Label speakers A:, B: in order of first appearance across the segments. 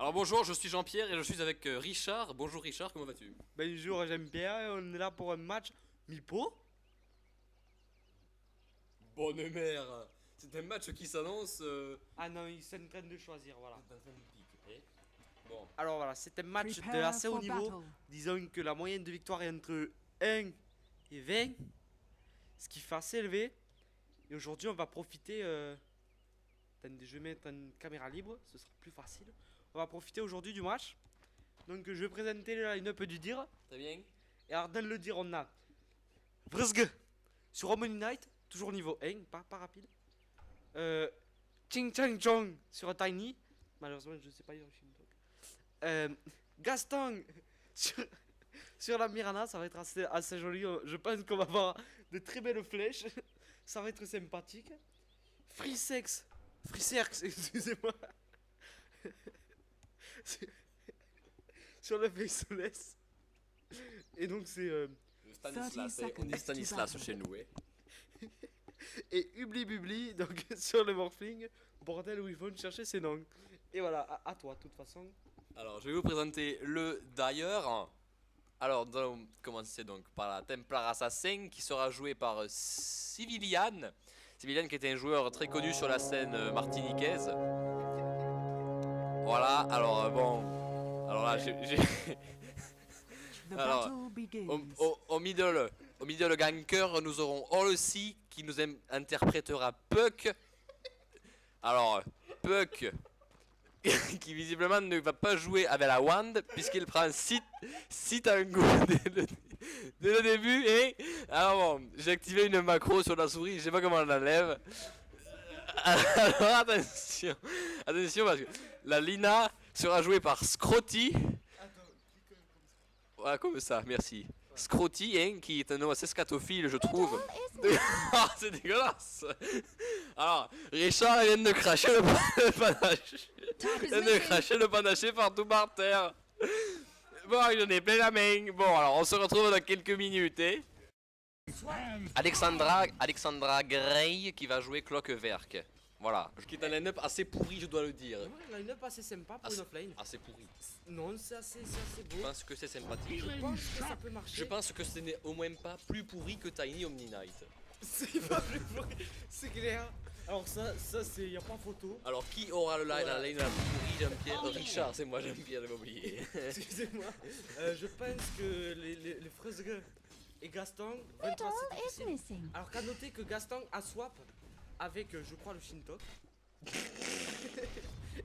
A: Alors bonjour, je suis Jean-Pierre et je suis avec Richard. Bonjour Richard, comment vas-tu?
B: Bonjour, j'aime bien, on est là pour un match Mipo.
A: Bonne mère. C'est un match qui s'annonce...
B: Ah non, ils sont en train de choisir, voilà.
A: Bon.
B: Alors voilà, c'est un match de assez haut niveau. Disons que la moyenne de victoire est entre 1 et 20, ce qui fait assez élevé. Et aujourd'hui, on va profiter... Attendez, je vais mettre une caméra libre, ce sera plus facile. On va profiter aujourd'hui du match. Donc je vais présenter le line-up du dire.
A: Très bien.
B: Et alors dans le dire, on a Vrzg sur Harmony Knight, toujours niveau 1, pas rapide. Ching Chang Chong sur Tiny, malheureusement je sais pas lire le Shintok. Gaston sur la Mirana, ça va être assez joli. Je pense qu'on va avoir de très belles flèches. Ça va être sympathique. Freesex, excusez-moi. Sur le Faceless. Et donc c'est
A: Stanislas, on dit Stanislas chez nous.
B: Et Hubli Bubli, donc sur le Morphling, bordel où ils vont chercher ses noms. Et voilà, à toi de toute façon.
A: Alors je vais vous présenter le d'ailleurs. Alors commencer donc par la Templar Assassin qui sera joué par Civilian. Civilian qui était un joueur très connu sur la scène martiniquaise. Voilà, alors bon... Alors là j'ai... Alors, au middle ganker, nous aurons Olsey qui nous interprétera Puck. Alors, Puck, qui visiblement ne va pas jouer avec la wand, puisqu'il prend 6 tangos dès le début. Et alors bon, j'ai activé une macro sur la souris, je sais pas comment on l'enlève. Alors attention, parce que la Lina sera jouée par Scrotty. Voilà, comme ça, merci. Scrotty, hein, qui est un nom assez scatophile, je trouve. Ah, c'est dégueulasse. Alors, Richard vient de cracher le panaché. Il vient de cracher le panaché partout par terre. Bon, j'en ai plein la main. Bon, alors, on se retrouve dans quelques minutes, hein. Alexandra Grey qui va jouer Clockwerk. Voilà, qui est un line-up assez pourri, je dois le dire.
B: Ouais, line-up assez sympa pour une offline.
A: Assez pourri.
B: Non, c'est assez beau.
A: Je pense que c'est sympathique.
B: Je pense que ça peut marcher.
A: Je pense que ce n'est au moins pas plus pourri que Tiny Omni Knight.
B: C'est pas plus pourri, c'est clair. Alors ça c'est, y a pas photo.
A: Alors qui aura la line la plus pourrie, Jean-Pierre? Richard, c'est moi, Jean-Pierre, j'avais oublié.
B: Excusez-moi. Je pense que les Frezgue et Gaston vont être assez difficiles. Alors qu'à noter que Gaston a swap avec, je crois, le Shintok.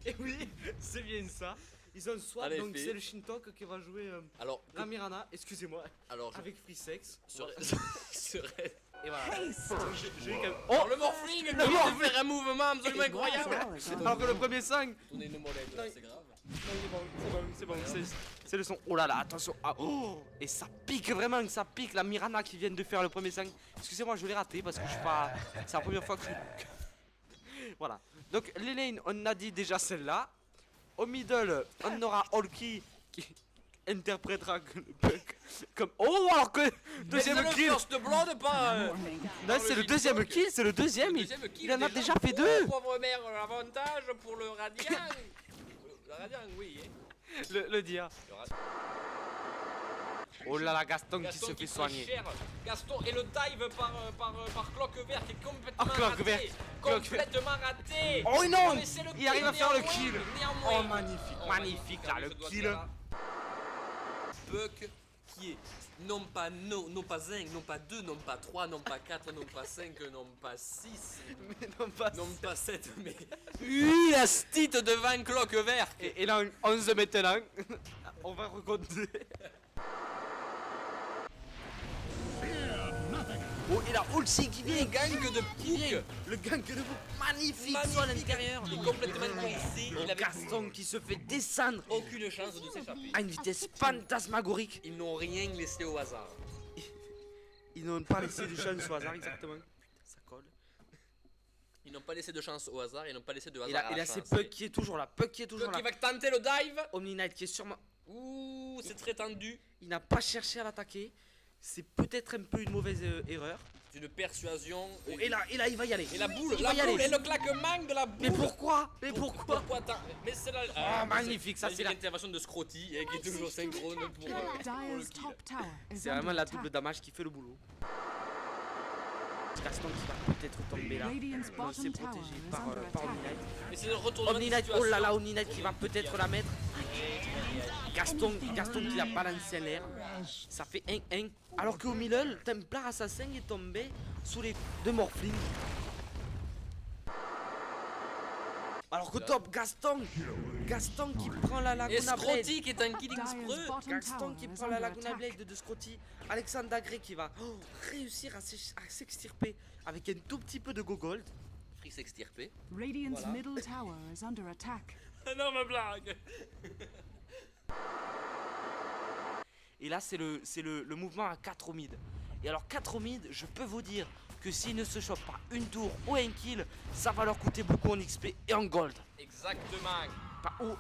B: Et oui, c'est bien ça. Ils ont swap, donc c'est le Shintok qui va jouer la Mirana, excusez-moi, avec Freesex. Et voilà.
A: Oh, le Morphling qui vient de faire un mouvement absolument incroyable.
B: Alors que le premier 5.
A: Tournez une molette, c'est grave.
B: Non, c'est bon, c'est le son. Oh là là, attention. Ah, oh, et ça pique vraiment, ça pique. La Mirana qui vient de faire le premier 5. Excusez-moi, je l'ai raté parce que je suis pas. C'est la première fois que je. Voilà. Donc, les lanes, on a dit déjà celle-là. Au middle, on aura Olkey qui interprétera le Puck comme. Oh, alors que. Deuxième kill! Non, c'est le deuxième kill, c'est le deuxième. Il en a déjà fait deux.
A: Pauvre mère, l'avantage pour le Radiant. Le Radiant, oui.
B: Le dia. Oh là là, Gaston qui se fait soigner.
A: Gaston et le dive par Clockwerk qui est complètement raté.
B: Oh non, il arrive à faire le kill. Oh magnifique là, le kill.
A: Puck qui est non pas 1, non pas 2, non pas 3, non pas 4, non pas 5, non pas 6, non pas 7, mais 8 astites devant Clockwerk.
B: Et là 11 maintenant. On va recompter. Oh, et là, Olsey qui vient,
A: gang de Puck.
B: Le gang de Puck, magnifique soit à l'intérieur.
A: Il est complètement coincé.
B: Il a Gaston qui se fait descendre.
A: Aucune chance de s'échapper.
B: À une vitesse fantasmagorique.
A: Ils n'ont rien laissé au hasard.
B: Ils n'ont pas laissé de chance au hasard, exactement. Putain, ça colle.
A: Ils n'ont pas laissé de chance au hasard, ils n'ont pas laissé de hasard.
B: Et là, c'est Puck qui est toujours là. Puck qui
A: va tenter le dive.
B: Omni Knight qui est sûrement.
A: Ouh, c'est très tendu.
B: Il n'a pas cherché à l'attaquer. C'est peut-être un peu une mauvaise erreur.
A: C'est une persuasion.
B: Oh, et là, il va y aller.
A: Et la boule,
B: il va y aller.
A: et le claquement de la boule.
B: Mais pourquoi? Mais pourquoi?
A: Mais c'est la.
B: Oh, magnifique, ça c'est la.
A: l'intervention de Scrotty qui est toujours synchrone pour le
C: Dyer's
A: kill.
C: top tower is
B: C'est
C: under
B: vraiment la
C: attack.
B: double damage qui fait le boulot. Gaston qui va peut-être tomber là.
C: Radiant's
B: Non, c'est
C: bottom
B: protégé
C: tower is
B: par
C: under
B: par
C: attack.
B: Omni-Knight.
A: Mais c'est le retournement de
B: Omni-Knight, oh
A: situation.
B: là là, Omni-Knight qui va peut-être la mettre. Gaston qui l'a balancé en l'air. Ça fait 1-1. Alors qu'au milieu, le Templar assassin est tombé sous les deux Morphling. Alors que top, Gaston qui prend la
A: Et
B: Laguna Blade.
A: Scrotty qui est un killing
C: Dyer's
A: spree.
C: bottom
B: Gaston
C: tower
B: qui
C: is
B: prend la
C: under
B: Laguna
C: attack.
B: Blade de Scrotty. Alexandre Dagré qui va réussir à s'extirper avec un tout petit peu de Gogold.
A: Free s'extirper.
C: Radiant's
B: Voilà.
C: middle tower is under attack.
A: Non, ma blague.
B: Et là, c'est le mouvement à 4 au mid. Et alors, 4 au mid, je peux vous dire que s'ils ne se chopent pas une tour ou un kill, ça va leur coûter beaucoup en XP et en gold.
A: Exactement.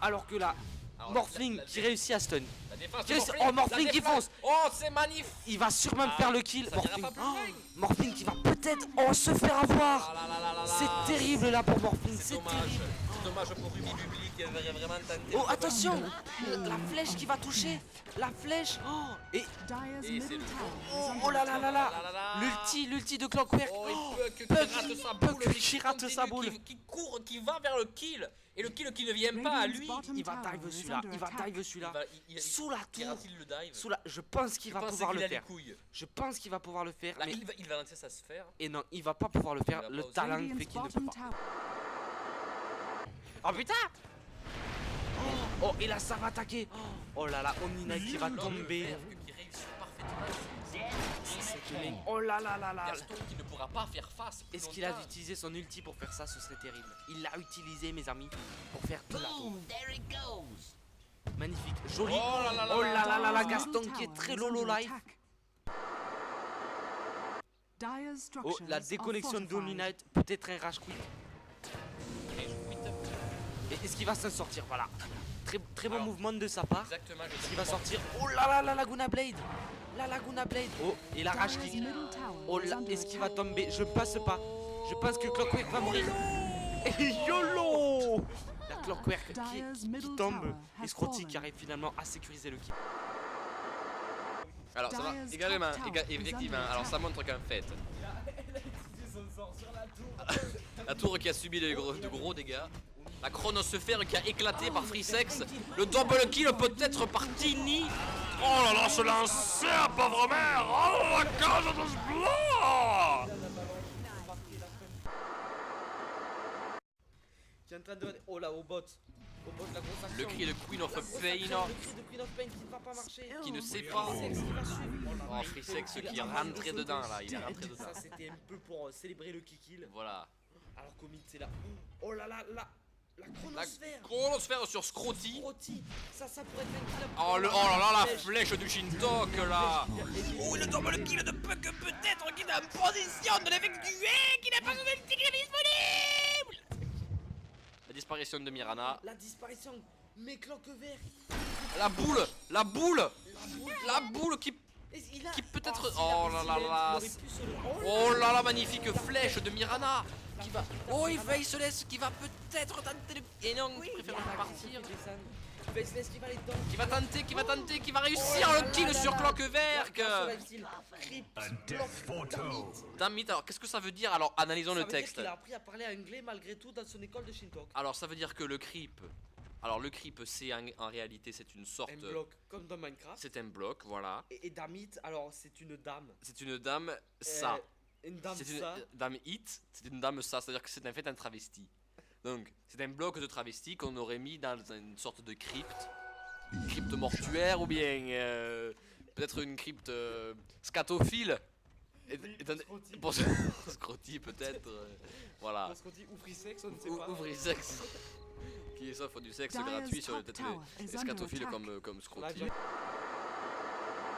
B: Alors que là,
A: Alors,
B: Morphling
A: la-
B: qui réussit à stun.
A: La défense
B: Qui
A: de
B: réussit-
A: Morphling,
B: oh, Morphling
A: la
B: qui
A: défense.
B: fonce.
A: Oh, c'est magnifique.
B: Il va sûrement
A: Ah,
B: faire le kill.
A: ça n'ira
B: Morphling.
A: pas plus loin.
B: Morphling qui va peut-être se faire avoir.
A: Ah là là là là là.
B: C'est terrible là pour Morphling,
A: C'est
B: c'est
A: dommage.
B: terrible.
A: C'est dommage pour Ruby Lubli qui avait vraiment tenté.
B: Oh attention, la flèche qui va toucher, la flèche. Et
C: Dyer's
A: Et c'est
C: middle
A: le-
C: tower is
B: oh,
C: under
B: oh là là
C: attack.
B: là là,
A: là là là.
B: l'ulti de Clockwork.
A: Oh,
B: Oh,
A: et Puck qui
B: Puck,
A: rate sa
B: Puck
A: boule, mais
B: qui rate
A: continue,
B: sa boule.
A: qui court, qui va vers le kill. Et le kill qui ne vient pas à
C: Radiant's
A: lui.
C: bottom
B: il va
C: tower
B: dive
C: is
B: celui-là,
C: under
B: il va
C: attack.
B: dive celui-là.
A: Il
B: Sous la tour.
A: ira-t-il le dive?
B: Sous la, je pense qu'il va
A: Je pense
B: pouvoir
A: qu'il
B: le
A: a les
B: faire.
A: couilles.
B: Je pense qu'il va pouvoir le faire.
A: Là,
B: Mais...
A: il va lancer sa sphère.
B: Et non, il va pas pouvoir le faire.
A: Il va
B: Le
A: pas oser.
B: talent
C: Radiant's
B: fait qu'il ne peut
C: bottom
B: pas.
C: tower.
B: Oh putain! Oh, et là ça va attaquer. Oh là là, Omni-Knight qui va tomber.
A: Qui réussit parfaitement.
B: Oh là là là là.
A: Gaston qui ne pourra pas faire face. plus
B: Est-ce qu'il a
A: longtemps.
B: utilisé son ulti pour faire ça? Ce serait terrible. Il l'a utilisé, mes amis, pour faire tout la tour. Magnifique, joli.
A: Oh là là là
B: Oh là là là là,
C: Dyer's
B: Gaston
C: middle
B: qui est
C: tower
B: très
C: is
B: lolo
C: under
B: life.
C: attack. Dyer's
B: Oh,
C: structures
B: la
C: are
B: déconnexion de
C: fortified.
B: Omni-Knight, peut-être un rage quit.
A: Et je quitte.
B: Et est-ce qu'il va s'en sortir? Voilà. Très bon
A: Alors,
B: mouvement de sa part.
A: Exactement. je
B: Est-ce
A: sais
B: qu'il va
A: pas.
B: sortir? Oh là là, la Laguna Blade. La Laguna Blade. Oh, et la rage
C: Dyer's
B: kick.
C: middle tower
B: Oh
C: is
B: là,
C: under
B: est-ce qu'il va
C: attack.
B: tomber? Je passe pas. Je pense que Clockwork va mourir. Et YOLO! La Clockwork
C: Dyer's
B: qui
C: middle
B: tombe.
C: tower
B: Et
C: has
B: Scrotty
C: fallen.
B: qui arrive finalement à sécuriser le kill.
A: Alors ça va
C: Dyer's
A: également,
C: top tower is
A: effectivement.
C: under
A: Alors ça
C: attack.
A: montre qu'en fait, la tour qui a subi de gros dégâts, la chronosphère qui a éclaté par Freesex, le double kill peut-être par Tiny. Oh là là, ce lanceur, pauvre mère. Oh la cage de ce blanc.
B: Qui est en train de. Oh là, au bot. Au bot, la grosse action.
A: Le cri de Queen of
B: La grosse
A: Pain
B: action, le cri de Queen of Pain qui ne va pas marcher.
A: qui ne sait pas.
B: Freesex qui va suivre.
A: Oh Freesex qui est rentré dedans là, il est rentré dedans.
B: Ça c'était un peu pour célébrer le kill.
A: Voilà.
B: Alors qu'au mid c'est là. Oh là là là. La
A: La
B: chronosphère.
A: chronosphère sur Scrotty.
B: Scrotty. Ça pourrait être un kill.
A: Oh, là là, la flèche du Shintok là. Oh, le double kill de Puck peut-être qui est en position de l'effectuer, qui n'a pas besoin de tigre disponible. La disparition de Mirana.
B: La disparition. Mais Clockwork.
A: La boule qui peut-être. Oh là là là. Oh là là, magnifique flèche de Mirana qui va. Oh, il Faceless qui va peut-être tenter de. Et non, il préfère partir.
B: Faceless qui va aller dedans.
A: Qui va tenter, qui va réussir le kill sur Clockwork. Damit, alors qu'est-ce que ça veut dire? Alors analysons le texte.
B: Il a appris à parler anglais malgré tout dans son école de Shintok.
A: Alors ça veut dire que le creep. Alors le creep c'est en réalité c'est une sorte.
B: Un bloc comme dans Minecraft.
A: C'est un bloc, voilà.
B: Et Damit, alors c'est une dame.
A: C'est une dame ça.
B: Une dame
A: C'est une
B: ça.
A: dame hit, c'est une dame ça, c'est-à-dire que c'est en fait un travesti. Donc c'est un bloc de travesti qu'on aurait mis dans une sorte de crypte. Crypte mortuaire ou bien peut-être une crypte scatophile. Pour Scrotty peut-être. Voilà.
B: Parce qu'on dit ou Freesex, on ne sait
A: Ou
B: pas.
A: ouvrir sexe. Qui s'offre du sexe
C: Dyer's
A: gratuit sur
C: top
A: peut-être
C: tower is
A: les
C: under
A: scatophiles
C: attack.
A: comme
B: On a
A: Scrotty.
B: déjà-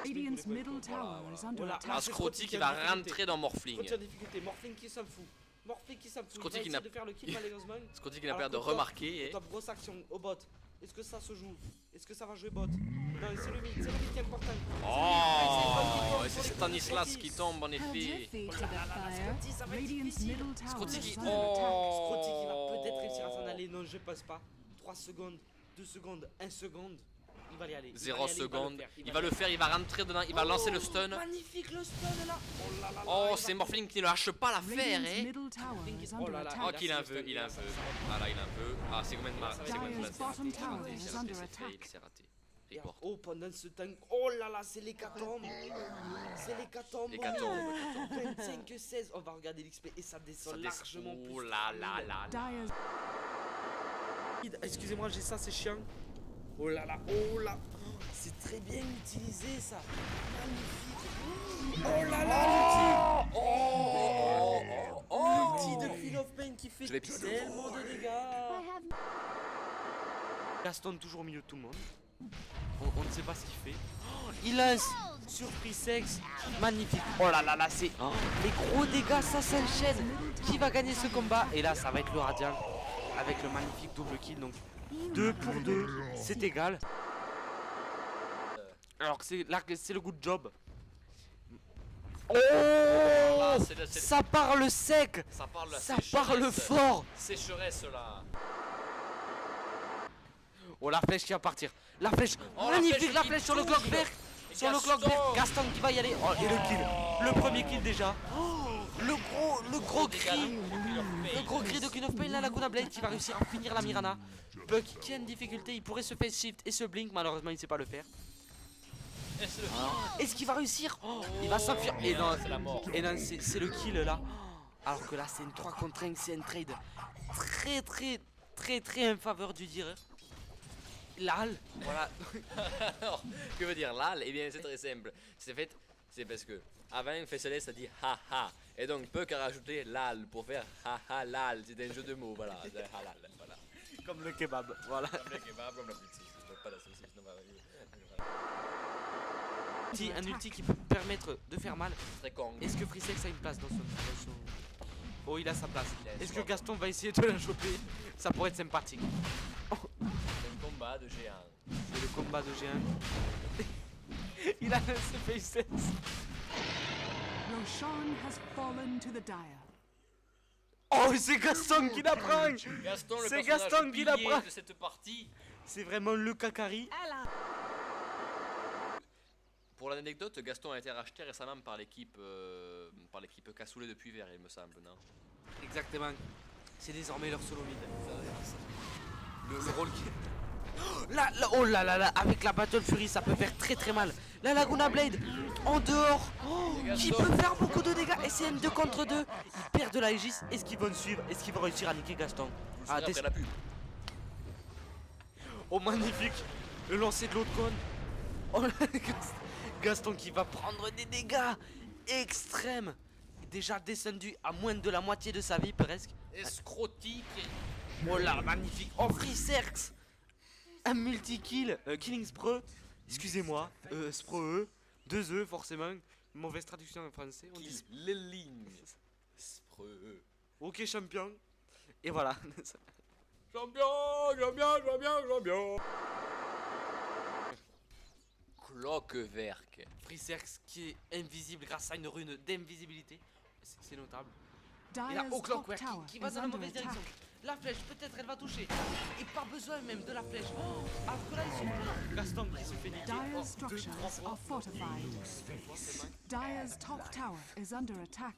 C: Radiant's middle tower is under
B: Voilà.
C: attack.
A: Ah, Scrotty qui va rentrer dans Morphling.
B: Scrotty en difficulté, Morphling qui s'en fout. Morphling qui s'en fout.
A: Scrotty
B: Il va
A: qui
B: essayer
A: n'a-
B: de faire le kill malheureusement.
A: Scrotty qui n'a pas
B: Alors
A: de
B: que top-
A: remarquer.
B: Top grosse action au bot. Est-ce que ça se joue? Est-ce que ça va jouer bot? Non, c'est le mid qui est important.
A: Oh, c'est Stanislas qui tombe en
C: Held your
A: effet.
C: feet to the fire. Radiant's middle tower
A: Scrotty
C: is
A: qui-
C: under
A: Oh.
C: attack.
B: Scrotty qui va peut-être réussir à s'en aller. Non, je passe pas. 3 secondes, 2 secondes, 1 seconde. Il va y aller.
A: 0 secondes. Il va le faire, il va rentrer dedans, il va lancer le stun.
B: Magnifique le stun là. Oh là là là.
A: Oh, c'est Morphling qui ne lâche pas l'affaire,
C: Radiant's
A: hein.
C: middle tower is
B: Oh
C: under
B: là là.
A: Oh,
C: attack.
A: qu'il en veut, il en veut. Ah là, il en veut. Ah, c'est combien de mal. C'est combien de mal.
C: Dyer's bottom tower is
A: C'est raté,
C: under
A: c'est fail,
C: attack.
A: c'est raté.
B: Et
A: Report.
B: oh, pendant ce temps. Oh là là, c'est l'hécatombe. C'est l'hécatombe.
A: Hécatombe.
B: 25-16. On va regarder l'XP et ça descend largement plus.
A: Oh là là là là.
C: Dyer's
B: Excusez-moi, j'ai ça, c'est chiant. Oh là là, oh là. C'est très bien utilisé ça. Magnifique. Oh là là, l'outil. L'outil de Queen of Pain qui fait
A: Je vais pisser.
B: tellement de dégâts. Gaston toujours au milieu de tout le monde. On ne sait pas ce qu'il fait. Oh, il lance surprise sexe. Magnifique. Oh là là là, c'est les gros dégâts, ça s'enchaîne. Qui va gagner ce combat? Et là, ça va être le Radiant avec le magnifique double kill. Donc 2 pour 2, c'est égal. Alors que c'est là que c'est le good job. Oh,
A: Ah, c'est
B: ça parle sec.
A: ça parle,
B: Ça parle fort.
A: Sécheresse là.
B: Oh, la flèche qui va partir. La flèche.
A: Oh,
B: Magnifique,
A: la
B: la
A: flèche
B: flèche
A: qui
B: sur le
A: touche.
B: clock vert.
A: Et
B: Sur le clock
A: Gaston.
B: vert. Gaston qui va y aller. Oh, et le kill. Le premier kill déjà. Oh, le gros cri. Le gros cri de Queen of Pain, la Laguna Blade qui va réussir à finir la Mirana. Puck qui a une difficulté. Il pourrait se faire shift et se blink. Malheureusement, il ne sait pas le faire. Est-ce qu'il va réussir? Oh, il va s'enfuir. Et non,
A: c'est la mort.
B: et non, c'est le kill là. Alors que là, c'est une 3 contre 1. C'est un trade très en faveur du direur. Lal, voilà.
A: Alors, que veut dire lal? Eh bien, c'est très simple. C'est parce que avant, Fesseles a dit haha. Et donc, Puck a rajouté lal pour faire haha lal. C'est un jeu de mots, voilà. C'est halal, voilà.
B: Comme le kebab, voilà.
A: Comme le kebab, comme la pizza. Pas la saucisse, non, voilà.
B: Un ulti qui peut permettre de faire mal.
A: Très con.
B: Est-ce que Freesex a une place dans son... Oh, il a sa place.
A: Il a
B: Est-ce que
A: son-
B: Gaston va essayer de la choper? Ça pourrait être sympathique.
A: C'est un combat de géants.
B: C'est le combat de géant. Il a lancé Faces.
C: Roshan has fallen to the Dire.
B: Oh, c'est Gaston qui la prend.
A: Gaston, le
B: C'est
A: personnage
B: Gaston qui la
A: pilier
B: prend.
A: de cette partie.
B: C'est vraiment le Kakari.
A: Pour l'anecdote, Gaston a été racheté récemment par l'équipe Cassoulet de Puy-Vert, il me semble, non?
B: Exactement. C'est désormais leur solo mid. Le rôle qui... Oh là là là, avec la Battle Fury, ça peut faire très mal. La Laguna Blade, en dehors, qui peut faire beaucoup de dégâts. Et c'est un 2 contre 2. Il perd de la Aegis. Est-ce qu'ils vont le suivre? Est-ce qu'ils vont réussir à niquer Gaston? Ah,
A: Après la pub.
B: oh, magnifique. Le lancer de l'autre cône. Oh, là, Gaston qui va prendre des dégâts extrêmes. Déjà descendu à moins de la moitié de sa vie presque.
A: Escrotique.
B: Oh là, magnifique. Oh, Free Serx. Un multi-kill. Killing Spreux. Excusez-moi. Spreux. 2 E forcément. Mauvaise traduction en français. On dit...
A: Les lignes. Spreux.
B: Ok, champion. Et voilà.
A: Champion. Clockwerk.
B: Free Serx qui est invisible grâce à une rune d'invisibilité. C'est notable. Et là,
C: Dyer's
B: au
C: top
B: Clockwerk
C: tower
B: qui va
C: is
B: dans la
C: under
B: mauvaise
C: attack.
B: direction. La flèche, peut-être elle va toucher. Et pas besoin même de la flèche. Oh, alors que là, ils sont... Gaston qui se fait niquer.
C: Dyer's
B: Oh, 2,
C: structures
B: 3 fois.
C: are fortified. Dyer's top tower is under attack.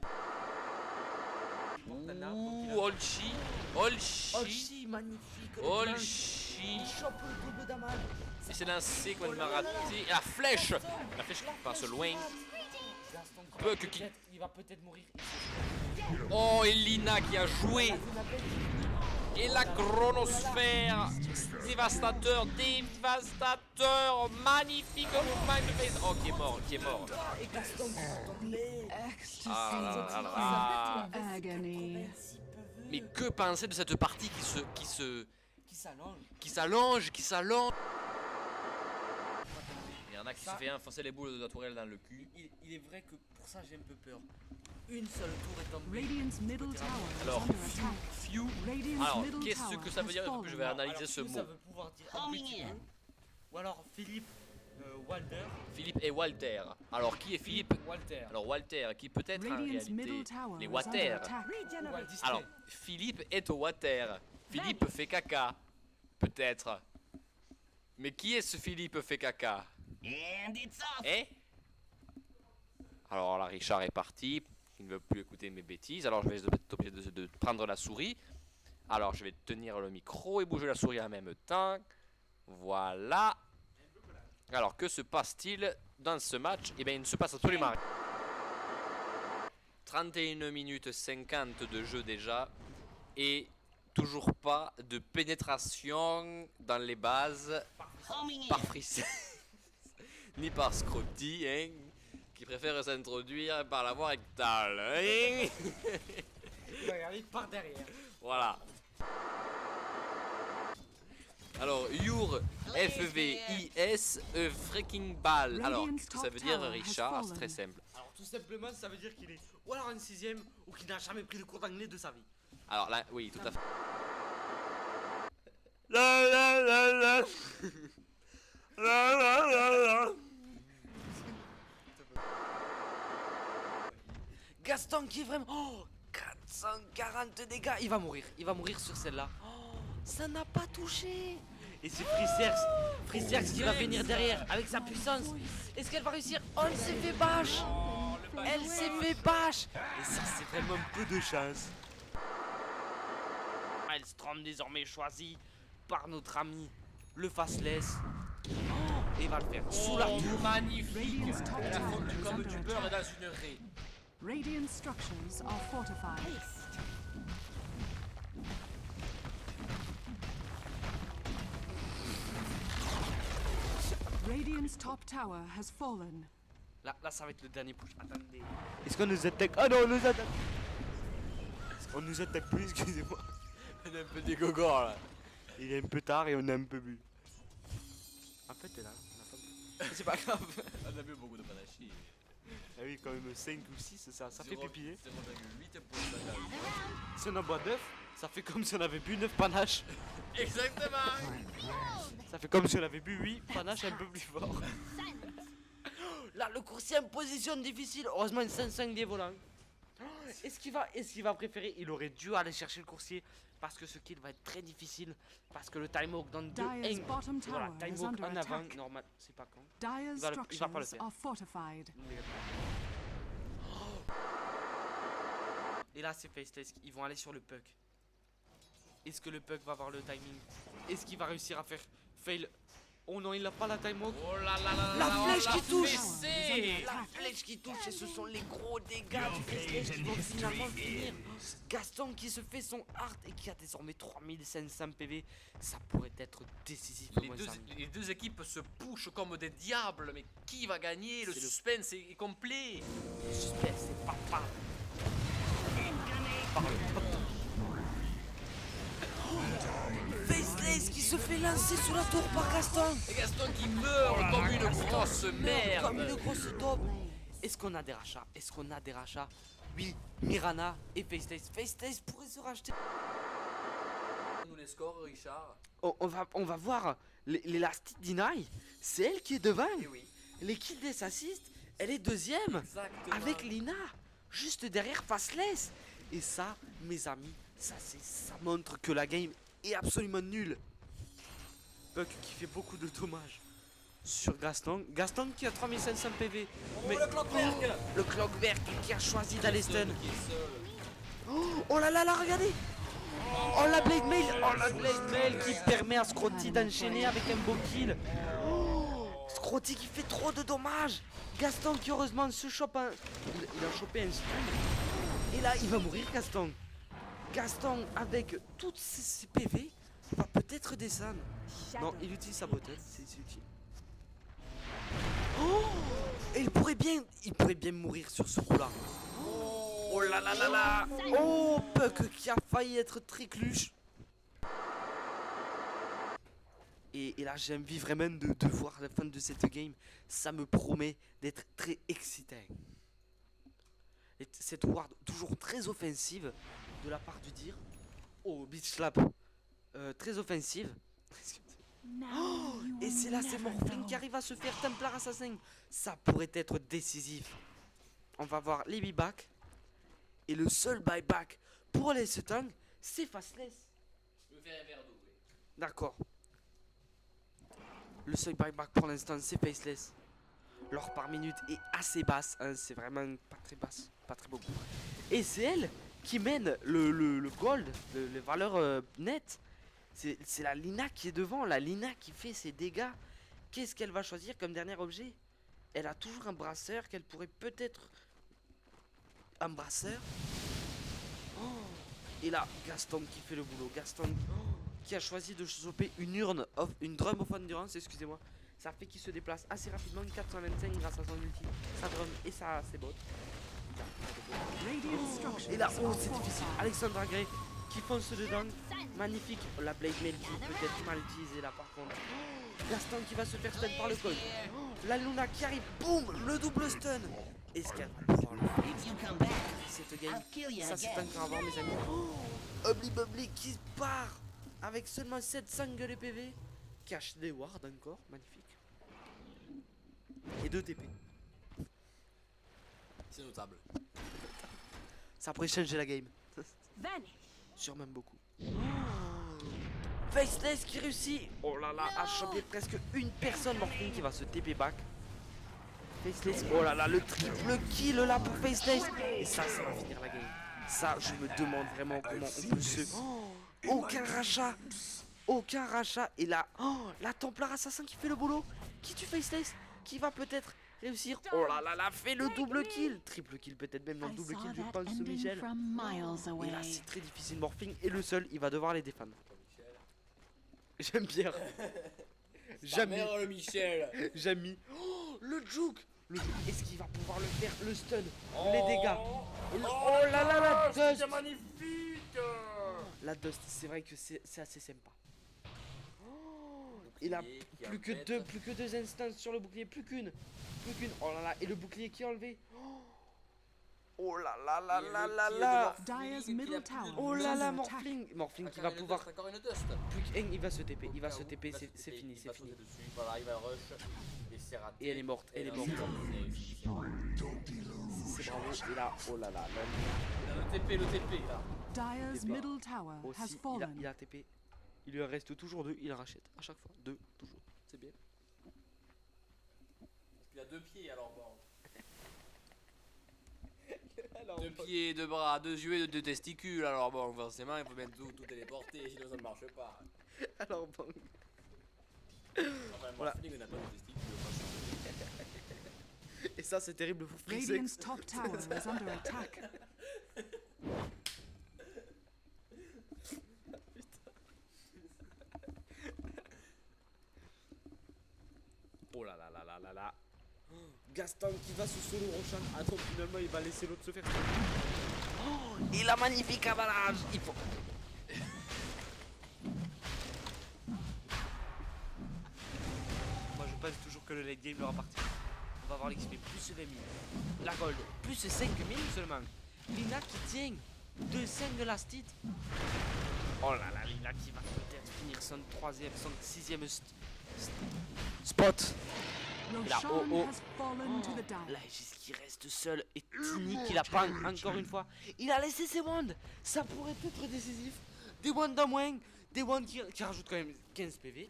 A: Ouh, Olchi. Olchi.
B: Olchi, magnifique. le
A: Olchi.
B: Il chope le double damage.
A: Il s'est lancé quand il m'a raté. La flèche. La flèche qui passe loin.
B: Gaston,
A: Puck qui...
B: il va peut-être mourir.
A: Oh, Elina qui a joué. Et la chronosphère. Dévastateur. Magnifique mouvement de face. Oh, qui est mort.
B: Et Gaston qui est tombé.
C: Ecstasy.
A: Ah là là.
C: Agony.
A: Mais que penser de cette partie
B: Qui s'allonge.
A: qui s'allonge. Il y en a qui se fait enfoncer les boules de la tourelle dans le cul.
B: Il est vrai que pour ça j'ai un peu peur. une seule tour est tombée.
C: Radiant's middle tower is
A: Alors,
C: under attack.
A: few.
C: Radiant's
A: Alors,
C: middle
A: qu'est-ce
C: tower
A: que ça veut
C: has
A: dire? Je vais
C: fallen.
A: analyser ce
B: Alors,
A: mot.
B: ça veut pouvoir dire un petit peu. Ou alors Philippe Walter.
A: Philippe et Walter. Alors, qui est Philippe?
B: Walter.
A: Alors, Walter, qui peut être en
C: Radiant's
A: réalité
C: middle tower
A: les
C: is
A: water.
C: under attack.
B: Walt Disney.
A: Alors, Philippe est au water. Philippe fait caca. Peut-être. Mais qui est ce Philippe fait caca? Eh? Alors là, Richard est parti. Il ne veut plus écouter mes bêtises. Alors je vais être obligé de prendre la souris. Alors je vais tenir le micro et bouger la souris en même temps. Voilà. Alors que se passe-t-il dans ce match? Eh bien il ne se passe absolument rien. 31 minutes 50 de jeu déjà. Et toujours pas de pénétration dans les bases par Friss ni par Scrotty, hein, qui préfère s'introduire par la voie rectale. Hein.
B: Il va regarder par derrière.
A: Voilà. Alors, Your FVIS freaking ball. Alors, qu'est-ce que ça veut dire, Richard? C'est très simple.
B: Alors tout simplement ça veut dire qu'il est ou alors en 6ème ou qu'il n'a jamais pris de cours d'anglais de sa vie.
A: Alors là, oui, tout à fait.
B: Gaston qui est vraiment... Oh 440 dégâts. Il va mourir sur celle-là. Oh, ça n'a pas touché. Et c'est Freezerx qui va venir derrière avec sa puissance. Est-ce qu'elle va réussir? Oh, elle s'est fait bâche. Elle s'est fait bâche. Et ça c'est vraiment peu de chance. Maelstrom désormais choisi par notre ami le Faceless. Oh, et il va le faire sous la tour.
A: Magnifique.
C: Radiant's top
A: Elle a
C: tower
A: fondu
C: is
A: comme
C: under
A: du beurre
C: attack.
A: dans une raie.
C: Radiant structures are fortified. Radiant's top tower has fallen.
B: Là, ça va être le dernier push. Attendez. Est-ce qu'on nous attaque? Ah non, on nous attaque. On nous attaque plus, excusez-moi.
A: On est un peu des gogors là.
B: Il est un peu tard et on a un peu bu. En fait, là, on a pas bu. C'est pas grave.
A: On a bu beaucoup de panache.
B: Ah oui, quand même 5 ou 6, ça fait pupiller.
A: 0,8%.
B: Si on en boit 9, ça fait comme si on avait bu 9 panaches.
A: Exactement.
B: Ça fait comme si on avait bu 8 panaches un peu plus fort. Là, le coursier en position difficile. Heureusement, une 5-5 des volants. Est-ce qu'il va préférer? Il aurait dû aller chercher le coursier parce que ce kill va être très difficile. Parce que le time hawk dans 2
C: Dyer's bottom
B: voilà,
C: tower
B: time
C: is
B: hawk
C: under
B: en avant,
C: attack.
B: normal, c'est pas con.
C: Dyer's
B: Il va pas le
C: structures
B: faire.
C: are fortified.
B: Et là, c'est Faceless. Ils vont aller sur le puck. Est-ce que le puck va avoir le timing? Est-ce qu'il va réussir à faire fail? Oh non, il n'a pas la time hawk.
A: Oh là là là
B: La
A: là,
B: flèche
A: on l'a
B: qui touche.
A: fessé.
B: La flèche qui touche et ce sont les gros dégâts du Faceless qui vont finalement finir. Gaston qui se fait son hard et qui a désormais 3500 PV. Ça pourrait être décisif pour moi, Samy.
A: Les deux équipes se pushent comme des diables, mais qui va gagner? Le
B: C'est le-
A: suspense est complet.
B: Suspense, c'est papa. Faceless qui se fait lancer sous la tour par Gaston.
A: Et Gaston qui meurt comme une grosse merde.
B: Comme une grosse daube. Est-ce qu'on a des rachats? Est-ce qu'on a des rachats? Oui, Mirana et Faceless. Faceless pourrait se racheter.
A: Nous les scores, Richard.
B: On va voir l'élastique Deny. C'est elle qui est devant.
A: Eh oui.
B: L'équipe des assists, elle est deuxième.
A: Exactement.
B: Avec Lina. Juste derrière Faceless. Et ça, mes amis, ça montre que la game est absolument nulle. Puck qui fait beaucoup de dommages sur Gaston. Gaston qui a 3500 PV. Mais
A: le Clockwerk.
B: le Clockwerk qui a choisi d'aller stun.
A: Qui est seul.
B: Oh là là là, regardez. Oh la Blade Mail. Oh la Blade Mail qui permet à Scrotty d'enchaîner avec un beau kill. Oh, Scrotty qui fait trop de dommages. Gaston qui heureusement se chope un... Il a chopé un stun. Et là il va mourir Gaston. Gaston avec toutes ses PV va peut-être descendre. Non, il utilise sa bottle, c'est utile. Oh, et il pourrait bien mourir sur ce coup-là. Oh là là là là. Oh, Puck qui a failli être tricluche. Et là j'ai envie vraiment de voir la fin de cette game. Ça me promet d'être très excitant. Et cette ward toujours très offensive de la part du Dir. Oh, bitch slap. Très offensive. Et c'est là, c'est Morphling qui arrive à se faire Templar Assassin. Ça pourrait être décisif. On va voir les buybacks. Et le seul buyback pour les Sutang, c'est Fastless.
A: Je vais faire un verre d'eau, oui.
B: D'accord. Le seul buyback pour l'instant, c'est Faceless. L'or par minute est assez basse, hein, c'est vraiment pas très basse, pas très beaucoup. Et c'est elle qui mène le gold, les valeurs nettes. C'est la Lina qui est devant, la Lina qui fait ses dégâts. Qu'est-ce qu'elle va choisir comme dernier objet? Elle a toujours un brasseur qu'elle pourrait peut-être... Un brasseur. Oh. Et là, Gaston qui fait le boulot. Gaston qui a choisi de choper une drum of endurance, excusez-moi. Ça fait qu'il se déplace assez rapidement, 425 grâce à son ulti, sa drum et ses bots.
C: Radiant structures
B: Et là,
C: are
B: oh c'est difficile.
C: fortified.
B: Alexandra Gray qui fonce dedans. Magnifique. La Blade Mail qui peut être mal utilisée là par contre. Gaston qui va se faire stun par le col. La Luna qui arrive. Boum. Le double stun. Est-ce qu'elle va pouvoir le faire cette game? Ça c'est encore à voir mes amis. Ugly Bubbly qui part avec seulement 700 de PV. Cache des wards encore. Magnifique. Et 2 TP.
A: C'est notable.
B: Ça pourrait changer la game.
D: Vanish.
B: Sûrement beaucoup. Faceless qui réussit. Oh là là, à choper presque une personne. Morphling qui va se TP back. Faceless. Oh là là, le triple kill là pour Faceless. Et ça va finir la game. Ça, je me demande vraiment comment on peut se... Aucun rachat. Aucun rachat. Et là, la Templar Assassin qui fait le boulot. Qui tue Faceless. Qui va peut-être réussir. Oh là là là, fait le double kill. Triple kill peut-être même, non,
D: I
B: double
D: saw
B: kill je
D: that
B: pense
D: ending
B: Michel.
D: from miles
B: Et
D: away.
B: là c'est très difficile, Morphling est le seul, il va devoir les défendre. J'aime bien. Jamais.
A: Mère le Michel.
B: Jamais. Oh, le juke. Est-ce qu'il va pouvoir le faire? Le stun, les dégâts. Oh là là, la dust.
A: C'est magnifique.
B: La dust, c'est vrai que c'est assez sympa. Il a plus que deux instances sur le bouclier, plus qu'une. Oh là là, et le bouclier qui est enlevé. Oh là là là là là là.
C: Dyer's middle tower
B: Oh
C: is
B: là là,
C: under attack.
B: Morphling qui va pouvoir.
A: Encore une dust.
B: Plus qu'un, il va se TP, c'est fini, c'est fini.
A: Voilà, il va rush. Et c'est raté.
B: Et elle est morte, elle est morte. C'est bravo, et là, oh là là,
A: Le TP, là.
C: Dyer's middle tower has
B: aussi,
C: fallen.
B: il a TP. Il lui en reste toujours 2, il rachète à chaque fois. 2, toujours, c'est bien.
A: Il a 2 pieds alors bon. 2 pieds, 2 bras, 2 yeux et 2 testicules, alors bon, forcément il faut bien tout téléporter, sinon ça ne marche pas.
B: Alors bon.
A: Enfin,
B: Voilà.
A: Morphling n'a pas de testicules, franchement.
B: Et ça c'est terrible pour
C: Radiant's
B: Freezex.
C: top tower is under attack.
B: Oh là là là là là là. Gaston qui va se solo Roshan. Attends, finalement il va laisser l'autre se faire. Oh, et la magnifique avalage. Il faut... Moi je pense toujours que le late game leur appartient. On va voir l'XP plus 20 000. La gold plus 5 000 seulement. Lina qui tient 2-5 de last hit. Oh là là, Lina qui va peut-être finir son 6ème spot. Là,
C: Roshan
B: oh.
C: has fallen to the down.
B: Là, Aegis qui reste seul et Tini qui la prend encore une fois. Il a laissé ses wands. Ça pourrait être décisif. Des wands en moins. Des wands qui rajoutent quand même 15 PV.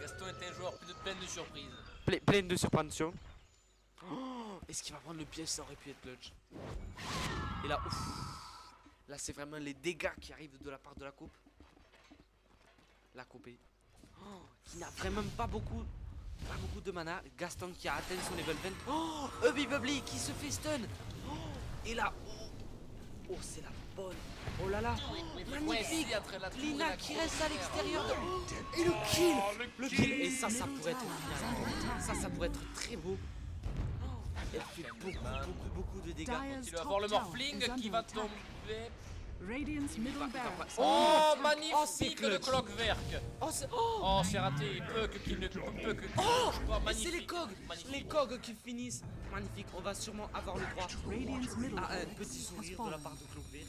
A: Gaston est un joueur plein de surprises.
B: Pleine de surprension. Oh, est-ce qu'il va prendre le piège? Ça aurait pu être clutch. Et là, ouf. Là, c'est vraiment les dégâts qui arrivent de la part de la coupe. La coupe est... Oh, qui n'a vraiment pas beaucoup de mana. Gaston qui a atteint son level 20. Oh, Ugly Bubbly qui se fait stun. Oh, et là, oh, c'est la bonne. Oh là là, magnifique. Lina qui reste à l'extérieur. Et le kill. Le kill. Et ça pourrait être final. Ça pourrait être très beau. Elle fait beaucoup de dégâts.
C: Dyer's
A: Il va
C: top
A: avoir le
C: tower
A: Morphling
C: is
A: qui
C: under
A: va
C: attack.
A: tomber.
C: Radiant's middle
B: Il va
C: barracks.
B: pas-
A: Oh,
B: c'est
A: magnifique le
B: clutch.
A: clockwork.
B: Oh,
A: Oh, c'est raté. Puck qui ne Puck qui
B: Oh,
A: touche pas.
B: et
A: Magnifique.
B: c'est les cogs.
A: Magnifique.
B: Les cogs qui finissent. Magnifique. On va sûrement avoir le droit
C: Radiant's middle
B: à un
C: barracks
B: petit
C: has
B: sourire de la
C: fallen.
B: part de Clockwork.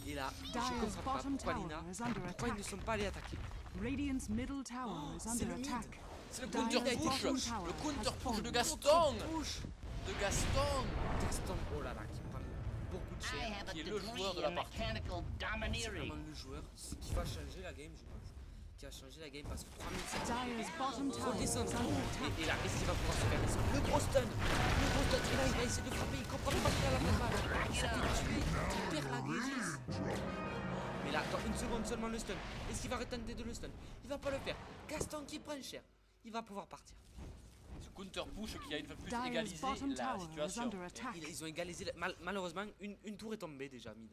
B: Et là, je
C: Dyer's
B: comprends pas
C: bottom
B: pourquoi
C: tower
B: Lina,
C: is under
B: pourquoi ils ne
C: attack.
B: sont pas allés attaquer.
C: Radiant's middle tower is
B: c'est
C: under
B: le mid.
C: attack.
A: C'est le
C: Dyer's
A: counter push.
C: bottom tower
A: Le counter
C: has
A: push de
C: fallen.
A: Gaston.
B: Push.
A: De Gaston.
B: Gaston, oh là là, qui prend beaucoup de
D: I
B: cher.
D: have a
A: Qui est le
D: degree
A: joueur de la
D: in
A: partie.
D: mechanical
B: C'est
D: domineering.
B: vraiment le joueur qui va changer la game, je pense. Qui a changé la game parce que 3700.
C: Dyer's bottom
B: Faut
C: tower is
B: descendre.
C: under attack.
B: Et là, est-ce qu'il va pouvoir se faire descendre? Le gros stun. Le gros stun. Et là, il va essayer de frapper. Il comprend pas qu'il a la même balle. Il s'est fait tuer. Il perd la Gégis. Mais là, dans une seconde seulement le stun. Est-ce qu'il va retenter de le stun? Il va pas le faire. Gaston qui prend cher. Il va pouvoir partir.
A: Ce counter push qui a une fois de plus
C: Dyer's
A: égalisé
C: bottom
A: la
C: tower is
A: situation.
C: under attack.
B: Ils ont égalisé. Malheureusement, une tour est tombée déjà, mid.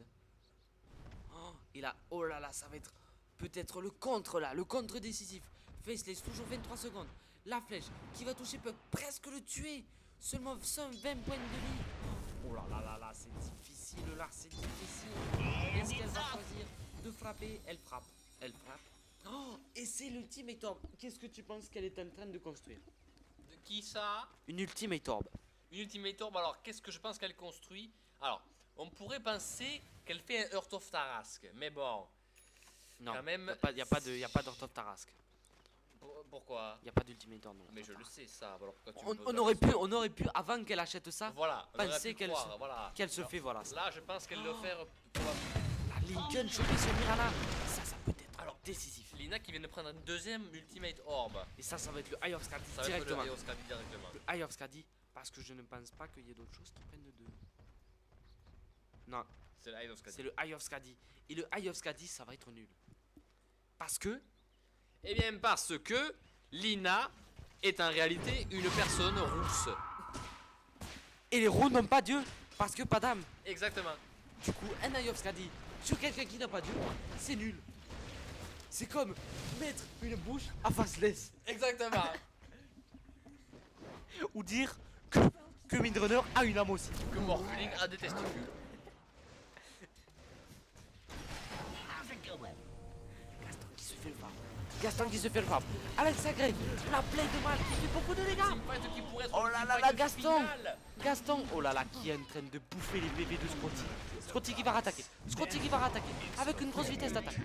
B: Oh, et là, oh là là, ça va être peut-être le contre là, le contre décisif. Faceless, toujours 23 secondes. La flèche qui va toucher Puck, presque le tuer. Seulement 120 points de vie. Oh là là là là, c'est difficile là, c'est difficile. Est-ce qu'elle va choisir de frapper? Elle frappe. Elle frappe. Oh, et c'est l'ultimate orb. Qu'est-ce que tu penses qu'elle est en train de construire?
A: De qui ça?
B: Une ultimate orb.
A: Une Ultimate Orb, alors qu'est-ce que je pense qu'elle construit? Alors, on pourrait penser qu'elle fait un Heart of Tarrasque, mais bon,
B: Non,
A: Quand même,
B: y a pas d'Heart of Tarrasque.
A: pourquoi?
B: Y a pas d'ultimate orb.
A: Mais je le sais ça, alors pourquoi tu me poses
B: On
A: la
B: aurait
A: question?
B: pu, avant qu'elle achète ça,
A: Voilà, on aurait
B: penser
A: pu
B: qu'elle
A: croire,
B: se-
A: voilà.
B: qu'elle se
A: Alors,
B: fait, voilà.
A: Là, je pense qu'elle le fait probablement.
B: La Lincoln choper sur Mirana, ça peut être
A: Alors,
B: décisif.
A: Lina qui vient de prendre une deuxième Ultimate Orb.
B: Et ça va être le Eye of Skadi
A: Ça va être
B: directement.
A: le Eoscadi directement.
B: Le Eye of Skadi, parce que je ne pense pas qu'il y ait d'autres choses qui prennent de deux. Non,
A: C'est le Eoscadi.
B: c'est le Eye of Skadi. Et le Eye of Skadi, ça va être nul. Parce que,
A: Eh bien, parce que Lina est en réalité une personne rousse.
B: et les roues n'ont pas Dieu, parce que pas d'âme.
A: Exactement.
B: Du coup, un Eye of Skadi sur quelqu'un qui n'a pas Dieu, c'est nul. C'est comme mettre une bouche à faceless.
A: Exactement.
B: Ou dire que Windrunner a une âme aussi.
A: Que Morphling a des testicules.
D: How's it going?
B: Gaston qui se fait le farm. Gaston qui se fait le farm. Avec sa grève, la plaie de mal qui fait beaucoup de dégâts.
A: Teamfight qui pourrait être
B: Oh
A: une
B: là là
A: teamfight
B: là, Gaston.
A: finale.
B: Gaston, oh là là, qui est en train de bouffer les bébés de Scotty. Scotty qui va rattaquer. Scotty qui va rattaquer. Avec une grosse vitesse d'attaque.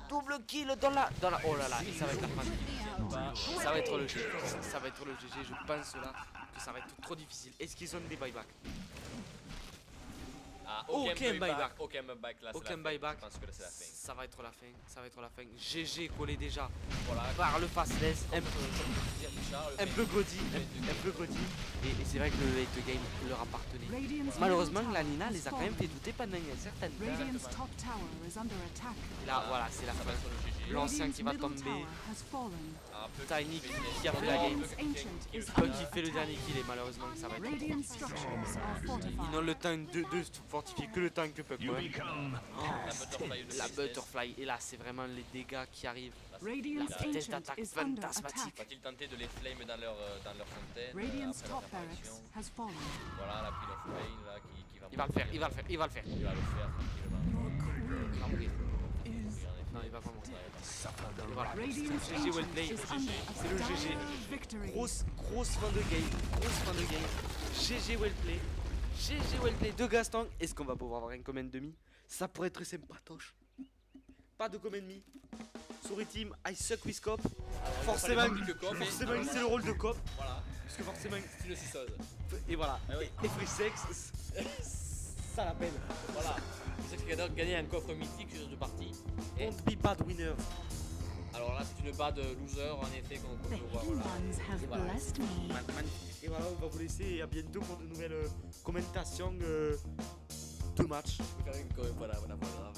B: Double kill dans la. Oh là là, et ça va être la fin. Ça va être le GG. Ça va être le GG. Je pense là que ça va être trop difficile. Est-ce qu'ils ont des buybacks?
A: Ah,
B: Aucun buyback.
A: Aucun buyback là. c'est
B: Aucun
A: la fin.
B: buyback.
A: Je pense que là c'est la fin.
B: Ça va être la fin. Ça va être la fin. GG collé déjà
A: Voilà.
B: par le faceless. Un peu Godi. Un peu Godi. Et c'est vrai que le late game leur appartenait.
C: Radiant's
B: Malheureusement,
C: middle
B: la
C: tower
B: Nina
C: has
B: les a quand même
C: fallen.
B: fait douter pendant une certaine temps.
C: Radiant's top tower is under attack.
B: Et là, voilà, c'est la
A: Ça va
B: fin.
A: être le GG.
B: L'ancien
C: Radiant's
B: qui va
C: middle
B: tomber.
C: tower has fallen.
A: Ah, Puck
B: Tiny
A: qui fait
B: qui a fait la game.
C: Radiant's ancient is
B: Puck
C: under
B: qui fait le dernier
C: attack.
B: kill et malheureusement ça va être.
C: Radiant structures are
B: Ils n'ont
C: fortified.
B: le temps de fortifier que le temps que Puck.
D: You
B: Ouais.
D: become
B: La butterfly. Et là, c'est vraiment les dégâts qui arrivent.
C: Radiant's
B: La vitesse
C: ancient
B: d'attaque
C: is under
B: fantasmatique.
C: attack.
A: Va-t-il tenter de les flame dans leur fontaine
C: Radiant's
A: après leur
C: top barracks
A: apparition?
C: has fallen.
A: Voilà, la Pile of Pain là qui va.
B: Il va le faire, il va le faire, il va le faire.
A: Il va le faire tranquillement.
B: Il va mourir.
C: Is
B: Non, il va pas mourir. Et voilà.
C: Radiant's
B: GG well
C: ancient
B: play.
C: is under
B: C'est le
C: a
B: GG.
C: dire victory.
B: Grosse fin de game. Grosse fin de game. GG well play. GG well play de Gaston. Est-ce qu'on va pouvoir avoir un comment demi? Ça pourrait être sympatoche. Pas de comment demi. Sorry team, I suck with cop. Forcément, forcément c'est le rôle de cop.
A: Voilà,
B: Parce que forcément.
A: c'est une ciseuse.
B: Et voilà.
A: Ah oui.
B: Et free sex, ça la peine.
A: Voilà. C'est ce qui a gagné un coffre mythique sur de partie. Et
B: Don't be bad winner.
A: alors là, c'est une bad loser en effet qu'on
E: The
A: peut voir.
E: hidden
A: Voilà.
E: ones have
A: Voilà.
E: blessed me.
B: Magnifique. Et voilà, on va vous laisser et à bientôt pour de nouvelles commentations de match.
A: Voilà, voilà, voilà.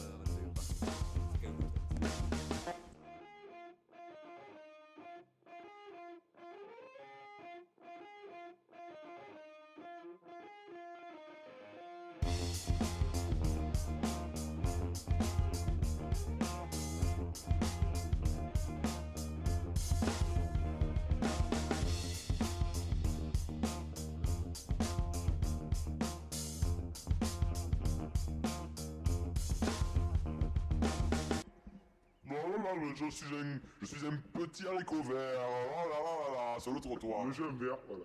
E: je suis un petit haricot vert, voilà, voilà, sur le trottoir.
F: Je suis un vert, voilà.